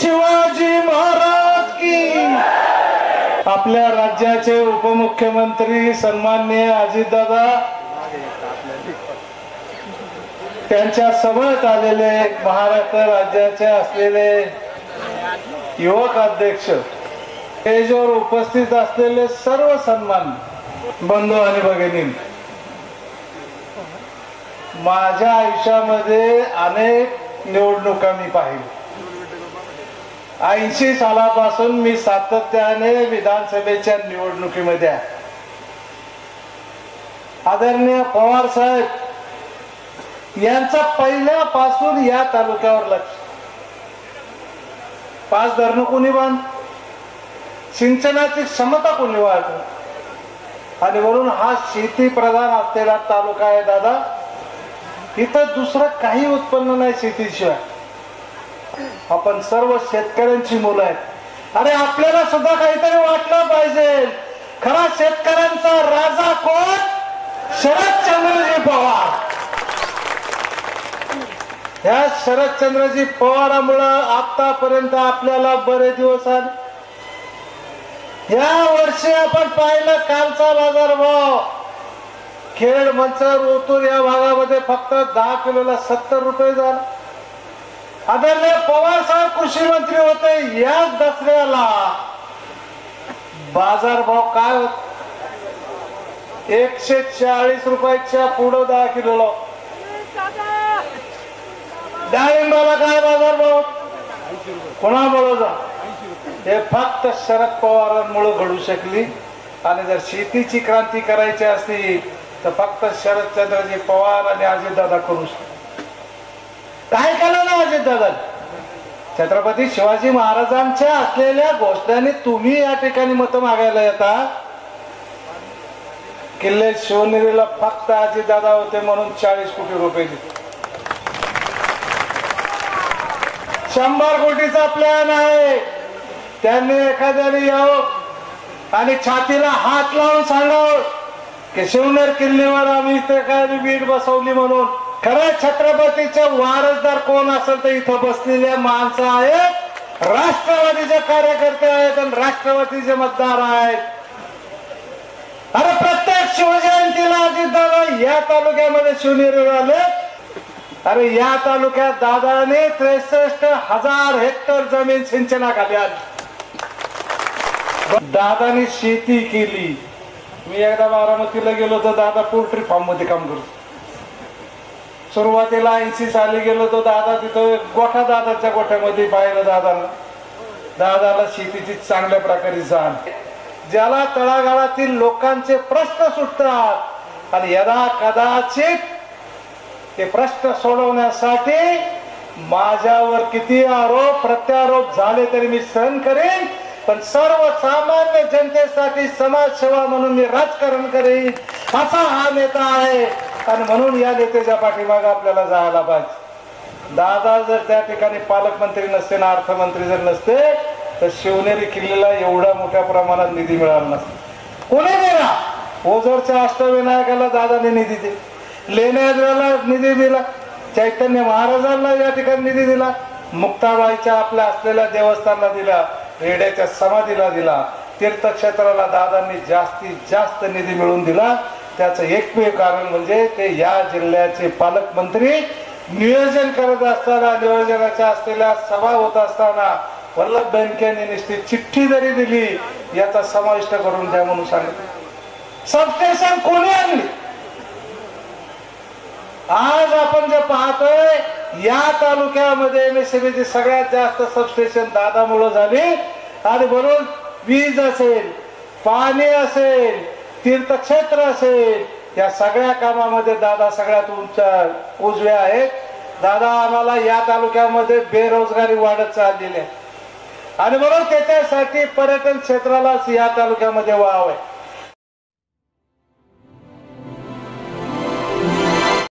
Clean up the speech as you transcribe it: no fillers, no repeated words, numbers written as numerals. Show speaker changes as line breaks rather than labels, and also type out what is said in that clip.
शिवाजी महाराज की। आपल्या राज्याचे उपमुख्यमंत्री सन्माननीय अजितदादा, त्यांच्या सोबत आलेले महाराष्ट्र राज्याचे असलेले युवक अध्यक्ष, स्टेजवर उपस्थित असलेले सर्व सन्मान बंधू आणि भगिनी, माझ्या आयुष्यामध्ये अनेक निवडणुका मी पाहिल्या। 80 सालापासून मी सातत्याने विधानसभेच्या निवडणुकीमध्ये आहे। आदरणीय पवार साहेब यांचा पहिल्यापासून या तालुक्यावर लक्ष। 5 धरणं कोणी बांध, सिंचनाची क्षमता कोणी वाढ, आणि म्हणून हा शेती प्रधान असलेला तालुका आहे दादा। इथं दुसरं काही उत्पन्न नाही शेतीशिवाय। आपण सर्व शेतकऱ्यांची मुलं आहेत। अरे आपल्याला सुद्धा काहीतरी वाटलं पाहिजे। खरा शेतकऱ्यांचा राजा कोण? शरदचंद्रजी पवार। ह्या शरदचंद्रजी पवारामुळं आतापर्यंत आपल्याला बरे दिवस आले। या वर्षी आपण पाहिलं कालचा बाजारभाव खेड, मंचर, ओतूर या भागामध्ये फक्त 10 किलोला 70 रुपये झाला। आदरणीय पवार साहेब कृषी मंत्री होते, याच दसऱ्याला बाजारभाव काय होत? 140 रुपयाच्या पुढे 10 किलोला। डाळिंबाला काय बाजारभाव? कोणामुळे जा? हे फक्त शरद पवारांमुळे घडू शकली। आणि जर शेतीची क्रांती करायची असती तर फक्त शरदचंद्रजी पवार आणि अजितदादा करू शकतात। काय केलं ना अजितदादा? छत्रपती शिवाजी महाराजांच्या असलेल्या घोषणाने तुम्ही या ठिकाणी मत मागायला येता। किल्ले शिवनेरीला फक्त अजितदादा होते म्हणून 40 कोटी रुपये दिले। 100 कोटीचा प्लॅन आहे। त्यांनी एखाद्याने यावं आणि छातीला हात लावून सांगावं की शिवनेर किल्ल्यावर आम्ही इथे काय वीट बसवली म्हणून। खरं छत्रपतीचे वारसदार कोण असेल तर इथं बसलेल्या माणसं आहेत, राष्ट्रवादीचे कार्यकर्ते आहेत आणि राष्ट्रवादीचे मतदार आहेत। अरे प्रत्येक शिवजयंतीला अजितदादा या तालुक्यामध्ये शिवनेरीवर आले। अरे या तालुक्यात दादाने 63,000 हेक्टर जमीन सिंचनाखाली आली। दादाने शेती केली। मी एकदा बारामतीला गेलो तर दादा पोल्ट्री फार्म मध्ये काम करतो। सुरुवातीला 80 साली गेलो तो दादा तिथं गोठा, दादाच्या गोठ्यामध्ये पाहिलं दादाला। दादाला शेतीची चांगल्या प्रकारे जाण, ज्याला तळागाळातील लोकांचे प्रश्न सुटतात आणि यदा कदाचित ते प्रश्न सोडवण्यासाठी माझ्यावर किती आरोप प्रत्यारोप झाले तरी मी सहन करेन, पण सर्वसामान्य जनतेसाठी समाजसेवा म्हणून मी राजकारण करेन असा हा नेता आहे। आणि म्हणून या नेत्याच्या पाठीमागे आपल्याला जायला पाहिजे। दादा जर त्या ठिकाणी पालकमंत्री नसते ना अर्थमंत्री जर नसते तर शिवनेरी किल्ल्याला एवढ्या मोठ्या प्रमाणात निधी मिळाला नसता। कोणी दिला? ओझरच्या अष्टविनायकाला दादाने निधी दिला, लेण्याद्राला निधी दिला, चैतन्य महाराजांना या ठिकाणी निधी दिला, मुक्ताबाईच्या आपल्या असलेल्या देवस्थानला दिला, रेड्याच्या समाधीला दिला, तीर्थक्षेत्राला दादांनी जास्तीत जास्त निधी मिळवून दिला। त्याचं एकमेव कारण म्हणजे ते या जिल्ह्याचे पालकमंत्री नियोजन करत असताना, नियोजनाच्या असलेल्या सभा होत असताना वल्लभ बेनकेंनी नुसती चिठ्ठी जरी दिली याचा समाविष्ट करून द्या म्हणून सांगितलं। सबस्टेशन कोणी आणली? आज आपण जे पाहतोय या तालुक्यामध्ये MSME सगळ्यात जास्त सबस्टेशन दादामुळे झाली। आणि म्हणून वीज असेल, पाणी असेल, तीर्थक्षेत्र असेल, या सगळ्या कामामध्ये दादा सगळ्यात उजवे आहेत। दादा आम्हाला या तालुक्यामध्ये बेरोजगारी वाढत चाललेली आहे आणि म्हणून त्याच्यासाठी पर्यटन क्षेत्राला या तालुक्यामध्ये वाव आहे।